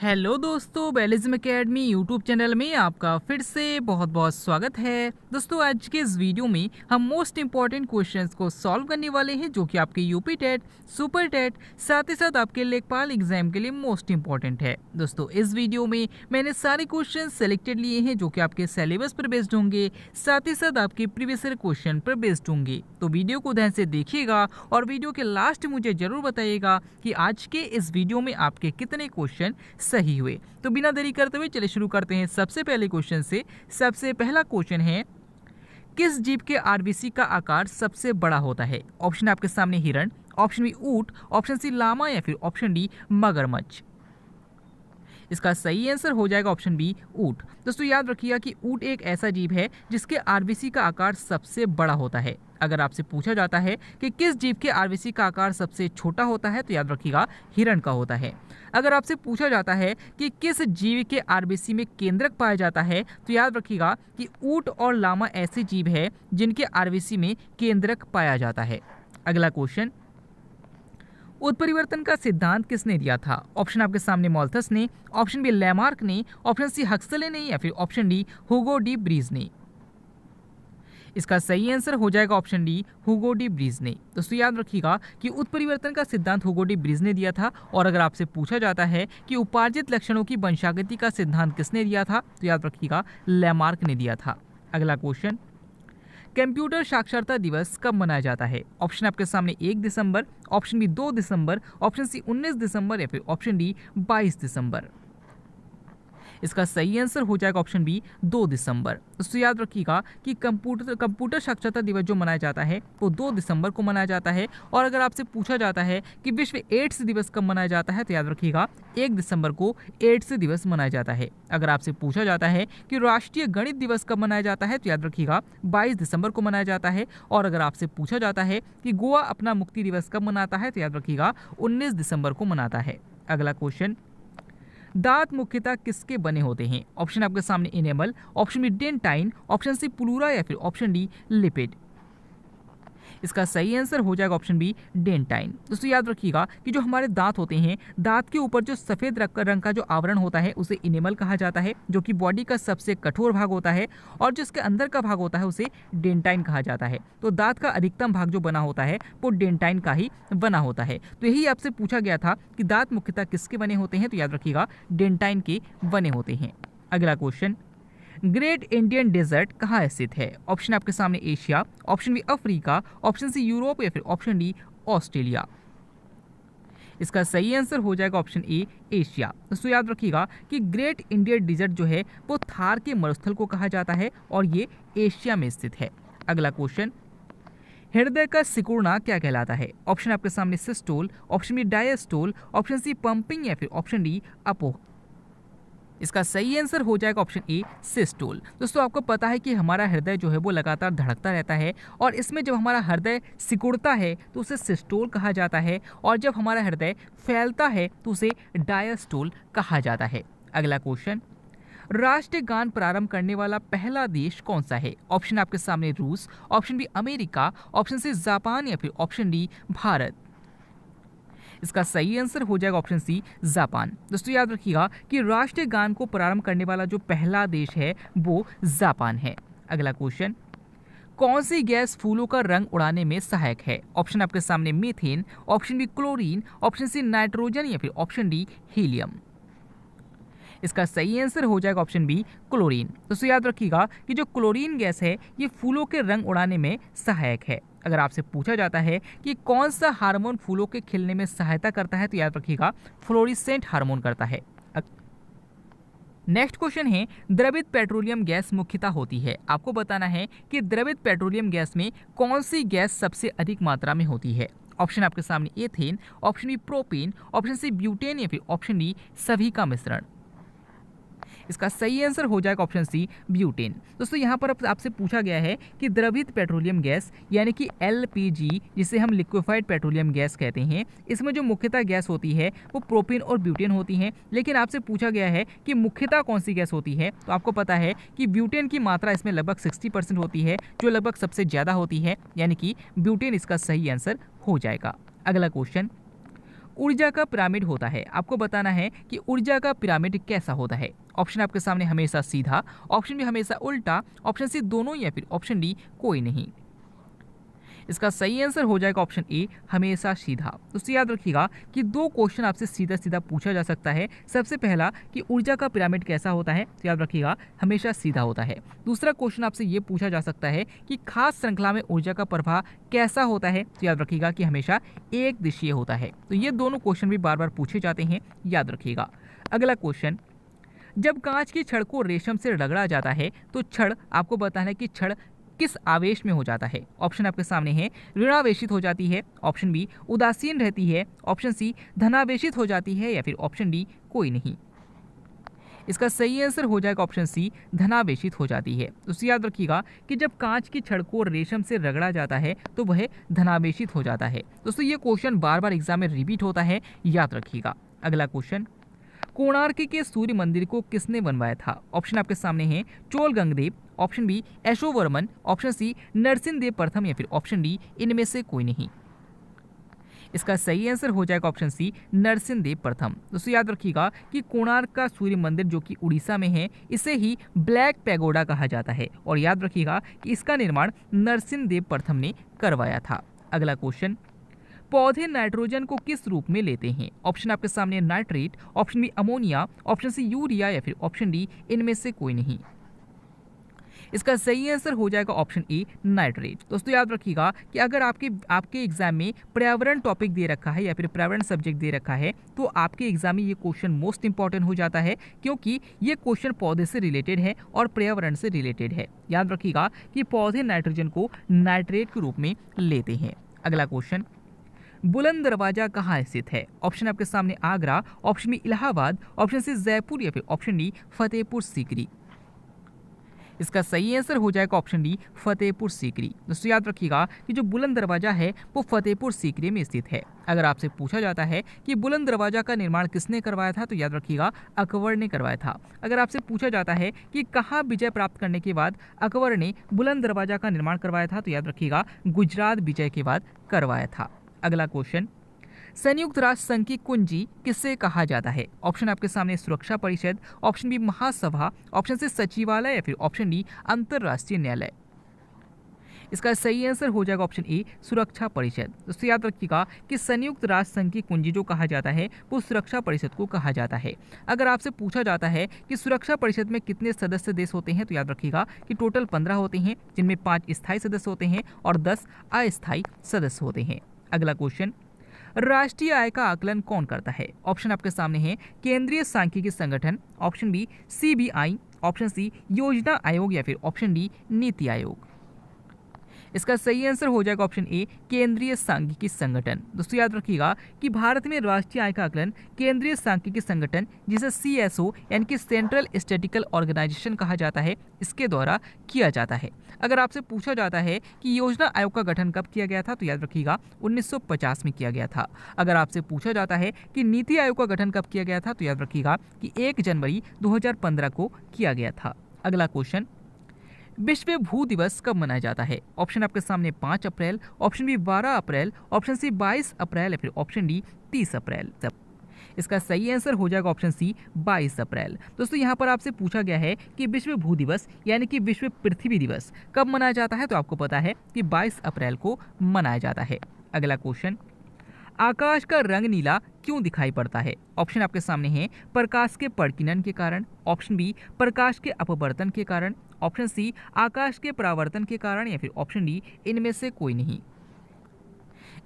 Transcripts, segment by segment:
Hello दोस्तों, बैलिज्म academy YouTube channel में आपका फिर से बहुत बहुत स्वागत है। दोस्तों, आज के इस वीडियो में हम मोस्ट इंपॉर्टेंट क्वेश्चंस को सॉल्व करने वाले हैं जो कि आपके यूपी टेट, सुपर टेट, साथ ही साथ आपके लेखपाल एग्जाम के लिए मोस्ट इंपॉर्टेंट है। दोस्तों, इस वीडियो में मैंने सारे क्वेश्चन सेलेक्टेड लिए हैं जो कि आपके सिलेबस पर बेस्ड होंगे, साथ ही साथ आपके प्रीवियस ईयर क्वेश्चन पर बेस्ड होंगे। तो वीडियो को ध्यान से देखिएगा और वीडियो के लास्ट मुझे जरूर बताइएगा कि आज के इस वीडियो में आपके कितने क्वेश्चन सही हुए। तो बिना देरी करते हुए चलिए शुरू करते हैं सबसे पहले क्वेश्चन से। सबसे पहला क्वेश्चन है, किस जीव के आरबीसी का आकार सबसे बड़ा होता है? ऑप्शन आपके सामने हिरण, ऑप्शन बी ऊंट, ऑप्शन सी लामा या फिर ऑप्शन डी मगरमच्छ। इसका सही आंसर हो जाएगा ऑप्शन बी ऊंट। दोस्तों, याद रखिएगा कि ऊंट एक ऐसा जीव है जिसके आरबीसी का आकार सबसे बड़ा होता है। अगर आपसे पूछा जाता है कि किस जीव के आरबीसी का आकार सबसे छोटा होता है, तो याद रखिएगा हिरण का होता है। अगर आपसे पूछा जाता है कि किस जीव के आरबीसी में केंद्रक पाया जाता है, तो याद रखिएगा कि ऊंट और लामा ऐसे जीव है जिनके आरबीसी में केंद्रक पाया जाता है। अगला क्वेश्चन, उत्परिवर्तन का सिद्धांत किसने दिया था? ऑप्शन आपके सामने मॉल्थस ने, ऑप्शन बी लैमार्क ने, ऑप्शन सी हक्सले ने या फिर ऑप्शन डी हुगो डी ब्रीज ने। इसका सही आंसर हो जाएगा ऑप्शन डी हुगो डी ब्रीज ने। दोस्तों, याद रखिएगा कि उत्परिवर्तन का सिद्धांत हुगो डी ब्रीज ने दिया था। और अगर आपसे पूछा जाता है कि उपार्जित लक्षणों की वंशागति का सिद्धांत किसने दिया था, तो याद रखिएगा लैमार्क ने दिया था। अगला क्वेश्चन, कंप्यूटर साक्षरता दिवस कब मनाया जाता है? ऑप्शन आपके सामने 1 दिसंबर, ऑप्शन बी 2 दिसंबर, ऑप्शन सी 19 दिसंबर या फिर ऑप्शन डी 22 दिसंबर। इसका सही आंसर हो जाएगा ऑप्शन बी 2 दिसंबर। दोस्तों, याद रखिएगा कि कंप्यूटर साक्षरता दिवस जो मनाया जाता है वो 2 दिसंबर को मनाया जाता है। और अगर आपसे पूछा जाता है कि विश्व एड्स दिवस कब मनाया जाता है, तो याद रखिएगा 1 दिसंबर को एड्स दिवस मनाया जाता है। अगर आपसे पूछा जाता है कि राष्ट्रीय गणित दिवस कब मनाया जाता है, तो याद रखिएगा 22 दिसंबर को मनाया जाता है। और अगर आपसे पूछा जाता है कि गोवा अपना मुक्ति दिवस कब मनाता है, तो याद रखिएगा 19 दिसंबर को मनाता है। अगला क्वेश्चन, दांत मुख्यतः किसके बने होते हैं? ऑप्शन आपके सामने enamel, option B dentine, option C pleura या फिर ऑप्शन डी लिपिड। इसका सही आंसर हो जाएगा ऑप्शन बी डेंटाइन। दोस्तों, याद रखिएगा कि जो हमारे दांत होते हैं, दांत के ऊपर जो सफेद रंग का जो आवरण होता है उसे इनेमल कहा जाता है, जो कि बॉडी का सबसे कठोर भाग होता है। और जो इसके अंदर का भाग होता है उसे डेंटाइन कहा जाता है। तो दांत का अधिकतम भाग जो बना होता है वो डेंटाइन का ही बना होता है। तो यही आपसे पूछा गया था कि दांत मुख्यतः किसके बने होते हैं, तो याद रखिएगा डेंटाइन के बने होते हैं। अगला क्वेश्चन, ग्रेट इंडियन डेजर्ट कहाँ स्थित है? ऑप्शन आपके सामने Asia, option B Africa, option C Europe या फिर ऑप्शन डी ऑस्ट्रेलिया। इसका सही आंसर हो जाएगा ऑप्शन ए एशिया। दोस्तों, याद रखिएगा कि ग्रेट इंडियन डेजर्ट जो है वो थार के मरुस्थल को कहा जाता है और ये एशिया में स्थित है। अगला क्वेश्चन, हृदय का सिकुड़ना क्या कहलाता है? ऑप्शन आपके सामने systole, option B diastole, option C pumping या फिर ऑप्शन डी अपोह। इसका सही आंसर हो जाएगा ऑप्शन ए सिस्टोल। दोस्तों, आपको पता है कि हमारा हृदय जो है वो लगातार धड़कता रहता है और इसमें जब हमारा हृदय सिकुड़ता है तो उसे सिस्टोल कहा जाता है, और जब हमारा हृदय फैलता है तो उसे डायस्टोल कहा जाता है। अगला क्वेश्चन, राष्ट्रीय गान प्रारंभ करने वाला पहला देश कौन सा है? ऑप्शन आपके सामने रूस, option B America, option C Japan या फिर ऑप्शन डी भारत। इसका सही आंसर हो जाएगा ऑप्शन सी जापान। दोस्तों, याद रखिएगा कि राष्ट्रीय गान को प्रारंभ करने वाला जो पहला देश है वो जापान है। अगला क्वेश्चन, कौन सी गैस फूलों का रंग उड़ाने में सहायक है? ऑप्शन आपके सामने methane, option B chlorine, option C nitrogen या फिर ऑप्शन डी हीलियम। इसका सही आंसर हो जाएगा ऑप्शन बी क्लोरीन। दोस्तों, याद रखिएगा कि जो क्लोरीन गैस है ये फूलों के रंग उड़ाने में सहायक है। अगर आपसे पूछा जाता है कि कौन सा हार्मोन फूलों के खिलने में सहायता करता है, तो याद रखिएगा फ्लोरिसेंट हार्मोन करता है। नेक्स्ट क्वेश्चन है, द्रवित पेट्रोलियम गैस मुख्यतः होती है। आपको बताना है कि द्रवित पेट्रोलियम गैस में कौन सी गैस सबसे अधिक मात्रा में होती है। ऑप्शन आपके सामने ethane, option B propane, option C butane या फिर ऑप्शन डी सभी का मिश्रण। इसका सही आंसर हो जाएगा ऑप्शन सी ब्यूटेन। दोस्तों, यहाँ पर आपसे पूछा गया है कि द्रवित पेट्रोलियम गैस यानी कि एलपीजी, जिसे हम लिक्विफाइड पेट्रोलियम गैस कहते हैं, इसमें जो मुख्यतः गैस होती है वो प्रोपेन और ब्यूटेन होती है। लेकिन आपसे पूछा गया है कि मुख्यतः कौन सी गैस होती है, तो आपको पता है कि ब्यूटेन की मात्रा इसमें लगभग 60% होती है, जो लगभग सबसे ज़्यादा होती है, यानी कि ब्यूटेन इसका सही आंसर हो जाएगा। अगला क्वेश्चन, ऊर्जा का पिरामिड होता है? आपको बताना है कि ऊर्जा का पिरामिड कैसा होता है। ऑप्शन आपके सामने हमेशा सीधा, ऑप्शन बी हमेशा उल्टा, ऑप्शन सी दोनों या फिर ऑप्शन डी कोई नहीं। इसका सही आंसर हो जाएगा ऑप्शन ए, हमेशा सीधा। दोस्तों याद रखिएगा कि दो क्वेश्चन आपसे सीधा सीधा पूछा जा सकता है। सबसे पहला कि ऊर्जा का पिरामिड कैसा होता है, तो याद रखिएगा हमेशा सीधा होता है। दूसरा क्वेश्चन आपसे ये पूछा जा सकता है कि खास श्रृंखला में ऊर्जा का प्रवाह कैसा होता है, तो याद रखिएगा कि हमेशा एक दिशीय होता है। तो ये दोनों क्वेश्चन भी बार बार पूछे जाते हैं, याद रखिएगा। अगला क्वेश्चन, जब कांच की छड़ को रेशम से रगड़ा जाता है तो छड़, आपको बताना है कि छड़ किस आवेश में हो जाता है। ऑप्शन आपके सामने है, ऋणावेशित हो जाती है, ऑप्शन बी उदासीन रहती है, ऑप्शन सी धनावेशित हो जाती है, या फिर ऑप्शन डी कोई नहीं। इसका सही आंसर हो जाएगा ऑप्शन सी, धनावेशित हो जाती है। तो याद रखिएगा कि जब कांच की छड़ को रेशम से रगड़ा जाता है तो वह धनावेशित हो जाता है। दोस्तों ये क्वेश्चन बार बार एग्जाम में रिपीट होता है, याद रखिएगा। अगला क्वेश्चन, कोणार्क के सूर्य मंदिर को किसने बनवाया था? ऑप्शन आपके सामने हैं, Chol Gangdev, option B Yashovarman, option C Narasimhadeva प्रथम, या फिर ऑप्शन डी इनमें से कोई नहीं। इसका सही आंसर हो जाएगा ऑप्शन सी, नरसिंहदेव प्रथम। दोस्तों याद रखिएगा कि कोणार्क का सूर्य मंदिर जो कि उड़ीसा में है, इसे ही ब्लैक पैगोडा कहा जाता है, और याद रखिएगा कि इसका निर्माण नरसिंहदेव प्रथम ने करवाया था। अगला क्वेश्चन, पौधे नाइट्रोजन को किस रूप में लेते हैं? ऑप्शन आपके सामने nitrate, option B ammonia, option C urea, या फिर ऑप्शन डी इनमें से कोई नहीं। इसका सही आंसर हो जाएगा ऑप्शन ए, नाइट्रेट। दोस्तों याद रखिएगा कि अगर आपके एग्जाम में पर्यावरण टॉपिक दे रखा है या फिर पर्यावरण सब्जेक्ट दे रखा है, तो आपके एग्जाम में ये क्वेश्चन मोस्ट इंपॉर्टेंट हो जाता है, क्योंकि ये क्वेश्चन पौधे से रिलेटेड है और पर्यावरण से रिलेटेड है। याद रखिएगा कि पौधे नाइट्रोजन को नाइट्रेट के रूप में लेते हैं। अगला क्वेश्चन, बुलंद दरवाजा कहाँ स्थित है? ऑप्शन आपके सामने Agra, option B Allahabad, option C Jaipur, या फिर ऑप्शन डी फतेहपुर सीकरी। इसका सही आंसर हो जाएगा ऑप्शन डी, फतेहपुर सीकरी। दोस्तों याद रखिएगा कि जो बुलंद दरवाजा है वो फतेहपुर सीकरी में स्थित है। अगर आपसे पूछा जाता है कि बुलंद दरवाजा का निर्माण किसने करवाया था, तो याद रखिएगा अकबर ने करवाया था। अगर आपसे पूछा जाता है कि कहाँ विजय प्राप्त करने के बाद अकबर ने बुलंद दरवाजा का निर्माण करवाया था, तो याद रखिएगा गुजरात विजय के बाद करवाया था। अगला क्वेश्चन, संयुक्त राष्ट्र संघ की कुंजी किसे कहा जाता है? ऑप्शन आपके सामने सुरक्षा परिषद, ऑप्शन बी महासभा, ऑप्शन सी सचिवालय, या फिर ऑप्शन डी अंतरराष्ट्रीय न्यायालय। इसका सही आंसर हो जाएगा ऑप्शन ए, सुरक्षा परिषद। दोस्तों याद रखिएगा कि संयुक्त राष्ट्र संघ की कुंजी जो कहा जाता है वो सुरक्षा परिषद को कहा जाता है। अगर आपसे पूछा जाता है कि सुरक्षा परिषद में कितने सदस्य देश होते हैं, तो याद रखिएगा कि टोटल 15 होते हैं, जिनमें 5 स्थायी सदस्य होते हैं और 10 अस्थायी सदस्य होते हैं। अगला क्वेश्चन, राष्ट्रीय आय का आकलन कौन करता है? ऑप्शन आपके सामने है, केंद्रीय सांख्यिकी संगठन, option B CBI, option C योजना आयोग, या फिर ऑप्शन डी नीति आयोग। इसका सही आंसर हो जाएगा ऑप्शन ए, केंद्रीय सांख्यिकी संगठन। दोस्तों याद रखिएगा कि भारत में राष्ट्रीय आय का आकलन केंद्रीय सांख्यिकी संगठन, जिसे सीएसओ यानी कि सेंट्रल स्टैटिस्टिकल ऑर्गेनाइजेशन कहा जाता है, इसके द्वारा किया जाता है। अगर आपसे पूछा जाता है कि योजना आयोग का गठन कब किया गया था, तो याद रखिएगा 1950 में किया गया था। अगर आपसे पूछा जाता है कि नीति आयोग का गठन कब किया गया था, तो याद रखिएगा कि 1 जनवरी 2015 को किया गया था। अगला क्वेश्चन, विश्व भू दिवस कब मनाया जाता है? ऑप्शन आपके सामने 5 अप्रैल, ऑप्शन बी 12 अप्रैल, ऑप्शन सी 22 अप्रैल, या फिर ऑप्शन डी 30 अप्रैल। इसका सही आंसर हो जाएगा ऑप्शन सी, 22 अप्रैल। दोस्तों यहाँ पर आपसे पूछा गया है कि विश्व भू दिवस यानी कि विश्व पृथ्वी दिवस कब मनाया जाता है, तो आपको पता है कि 22 अप्रैल को मनाया जाता है। अगला क्वेश्चन, आकाश का रंग नीला क्यों दिखाई पड़ता है? ऑप्शन आपके सामने हैं, प्रकाश के परिकीर्णन के कारण, ऑप्शन बी प्रकाश के अपवर्तन के कारण, ऑप्शन सी आकाश के परावर्तन के कारण, या फिर ऑप्शन डी इनमें से कोई नहीं।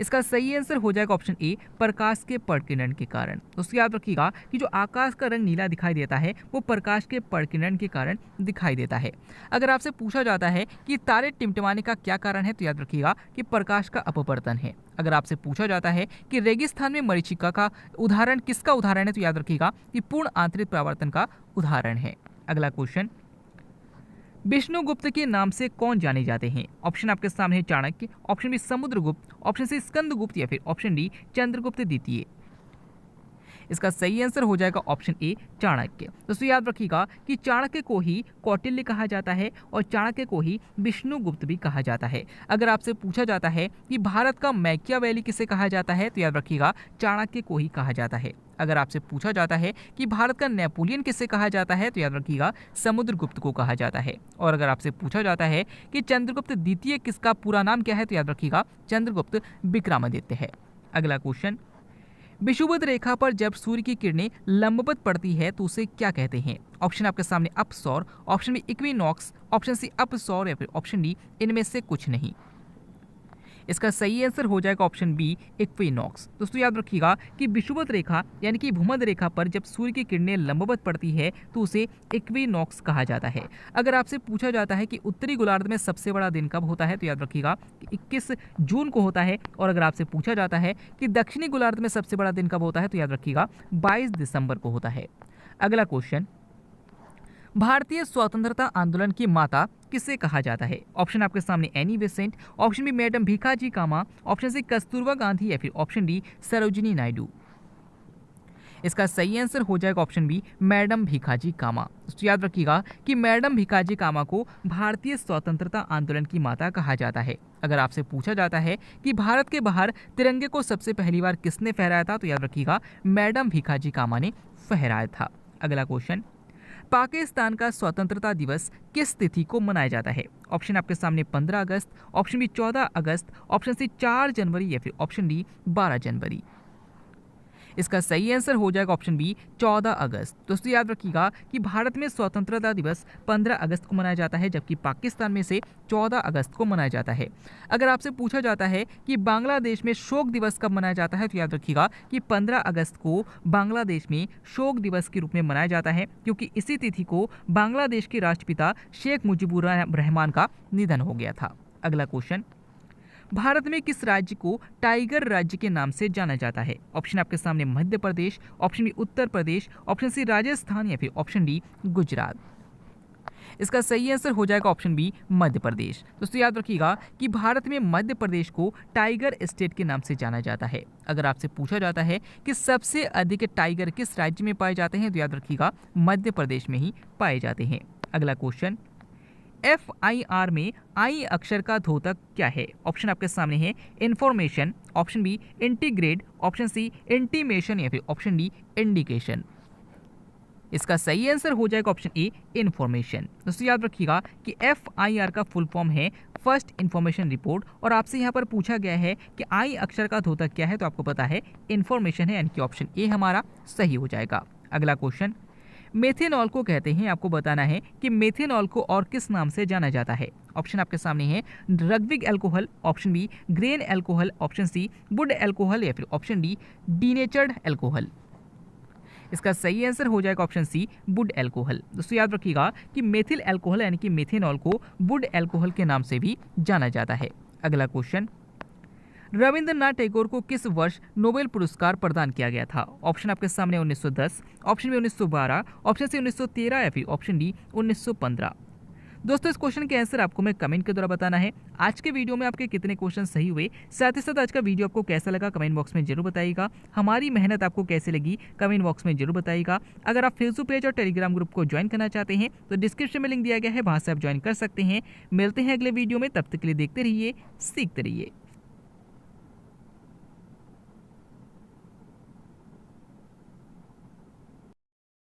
इसका सही आंसर हो जाएगा ऑप्शन ए, प्रकाश के परिकीर्णन के कारण। दोस्तों याद रखिएगा कि जो आकाश का रंग नीला दिखाई देता है वो प्रकाश के परिकीर्णन के कारण दिखाई देता है। अगर आपसे पूछा जाता है कि तारे टिमटिमाने का क्या कारण है, तो याद रखिएगा कि प्रकाश का अपवर्तन है। अगर आपसे पूछा जाता है कि रेगिस्तान में मरीचिका का उदाहरण किसका उदाहरण है, तो याद रखिएगा कि पूर्ण आंतरिक परावर्तन का उदाहरण है। अगला क्वेश्चन, विष्णुगुप्त के नाम से कौन जाने जाते हैं? ऑप्शन आपके सामने है, Chanakya, option B Samudragupta, option C Skandagupta, या फिर ऑप्शन डी चंद्रगुप्त द्वितीय। इसका सही आंसर हो जाएगा ऑप्शन ए चाणक्य। दोस्तों याद रखिएगा कि चाणक्य को ही कौटिल्य कहा जाता है और चाणक्य को ही विष्णुगुप्त भी कहा जाता है। अगर आपसे पूछा जाता है कि भारत का मैकियावेली किसे कहा जाता है तो याद रखिएगा चाणक्य को ही कहा जाता है। अगर आपसे पूछा जाता है कि भारत का नेपोलियन किसे कहा जाता है तो याद रखिएगा समुद्रगुप्त को कहा जाता है। और अगर आपसे पूछा जाता है कि चंद्रगुप्त द्वितीय किसका पूरा नाम क्या है तो याद रखिएगा चंद्रगुप्त विक्रमादित्य है। अगला क्वेश्चन, विषुवत रेखा पर जब सूर्य की किरणें लंबवत पड़ती है तो उसे क्या कहते हैं? ऑप्शन आपके सामने अपसौर, option B equinox, option C अपसौर या फिर ऑप्शन डी इनमें से कुछ नहीं। इसका सही आंसर हो जाएगा ऑप्शन बी इक्विनॉक्स। दोस्तों याद रखिएगा कि विषुवत रेखा यानी कि भूमध्य रेखा पर जब सूर्य की किरणें लंबवत पड़ती है तो उसे इक्विनॉक्स कहा जाता है। अगर आपसे पूछा जाता है कि उत्तरी गोलार्ध में सबसे बड़ा दिन कब होता है तो याद रखिएगा कि 21 जून को होता है। और अगर आपसे पूछा जाता है कि दक्षिणी गोलार्ध में सबसे बड़ा दिन कब होता है तो याद रखिएगा 22 दिसंबर को होता है। अगला क्वेश्चन, भारतीय स्वतंत्रता आंदोलन की माता किसे कहा जाता है? ऑप्शन आपके सामने Annie Besant, option B madam Bhikaji Cama, option C Kasturba Gandhi या फिर ऑप्शन डी सरोजिनी नायडू। इसका सही आंसर हो जाएगा ऑप्शन बी मैडम भीखाजी कामा। तो याद रखिएगा कि मैडम भीखाजी कामा को भारतीय स्वतंत्रता आंदोलन की माता कहा जाता है। अगर आपसे पूछा जाता है कि भारत के बाहर तिरंगे को सबसे पहली बार किसने फहराया था तो याद रखिएगा मैडम भीखाजी कामा ने फहराया था। अगला क्वेश्चन, पाकिस्तान का स्वतंत्रता दिवस किस तिथि को मनाया जाता है? ऑप्शन आपके सामने 15 अगस्त, ऑप्शन बी 14 अगस्त, ऑप्शन सी 4 जनवरी या फिर ऑप्शन डी 12 जनवरी। इसका सही आंसर हो जाएगा ऑप्शन बी 14 अगस्त। दोस्तों याद रखिएगा कि भारत में स्वतंत्रता दिवस 15 अगस्त को मनाया जाता है जबकि पाकिस्तान में से 14 अगस्त को मनाया जाता है। अगर आपसे पूछा जाता है कि बांग्लादेश में शोक दिवस कब मनाया जाता है तो याद रखिएगा कि 15 अगस्त को बांग्लादेश में शोक दिवस के रूप में मनाया जाता है क्योंकि इसी तिथि को बांग्लादेश के राष्ट्रपिता शेख मुजीबुर रहमान का निधन हो गया था। अगला क्वेश्चन, भारत में किस राज्य को टाइगर राज्य के नाम से जाना जाता है? ऑप्शन आपके सामने Madhya Pradesh, option B Uttar Pradesh, option C Rajasthan या फिर ऑप्शन डी गुजरात। इसका सही आंसर हो जाएगा ऑप्शन बी मध्य प्रदेश। दोस्तों याद रखिएगा कि भारत में मध्य प्रदेश को टाइगर स्टेट के नाम से जाना जाता है। अगर आपसे पूछा जाता है कि सबसे अधिक टाइगर किस राज्य में पाए जाते हैं तो याद रखिएगा मध्य प्रदेश में ही पाए जाते हैं। अगला क्वेश्चन, FIR में आई अक्षर का द्योतक क्या है? ऑप्शन आपके सामने है information, option B integrate, option C intimation या फिर ऑप्शन डी इंडिकेशन। इसका सही आंसर हो जाएगा ऑप्शन ए इंफॉर्मेशन। दोस्तों याद रखिएगा कि FIR का फुल फॉर्म है फर्स्ट इंफॉर्मेशन रिपोर्ट और आपसे यहाँ पर पूछा गया है कि आई अक्षर का द्योतक क्या है तो आपको पता है इंफॉर्मेशन है यानी कि ऑप्शन ए हमारा सही हो जाएगा। अगला क्वेश्चन, मेथेनॉल को कहते हैं, आपको बताना है कि मेथेनॉल को और किस नाम से जाना जाता है। ऑप्शन आपके सामने है रग्विक alcohol, option B grain alcohol, option C wood alcohol या फिर ऑप्शन डी डीनेचर्ड एल्कोहल। इसका सही आंसर हो जाएगा ऑप्शन सी वुड एल्कोहल। दोस्तों याद रखिएगा कि मेथिल एल्कोहल यानी कि मेथेनॉल को वुड एल्कोहल के नाम से भी जाना जाता है। अगला क्वेश्चन, रविंद्रनाथ टैगोर को किस वर्ष नोबेल पुरस्कार प्रदान किया गया था? ऑप्शन आपके सामने 1910, ऑप्शन बी 1912, ऑप्शन सी 1913 या फिर ऑप्शन डी 1915। दोस्तों इस क्वेश्चन के आंसर आपको मैं कमेंट के द्वारा बताना है। आज के वीडियो में आपके कितने क्वेश्चन सही हुए, साथ ही साथ आज का वीडियो आपको कैसा लगा कमेंट बॉक्स में जरूर बताइएगा। हमारी मेहनत आपको कैसे लगी कमेंट बॉक्स में जरूर बताइएगा। अगर आप फेसबुक पेज और टेलीग्राम ग्रुप को ज्वाइन करना चाहते हैं तो डिस्क्रिप्शन में लिंक दिया गया है, वहां से आप ज्वाइन कर सकते हैं। मिलते हैं अगले वीडियो में, तब तक के लिए देखते रहिए, सीखते रहिए।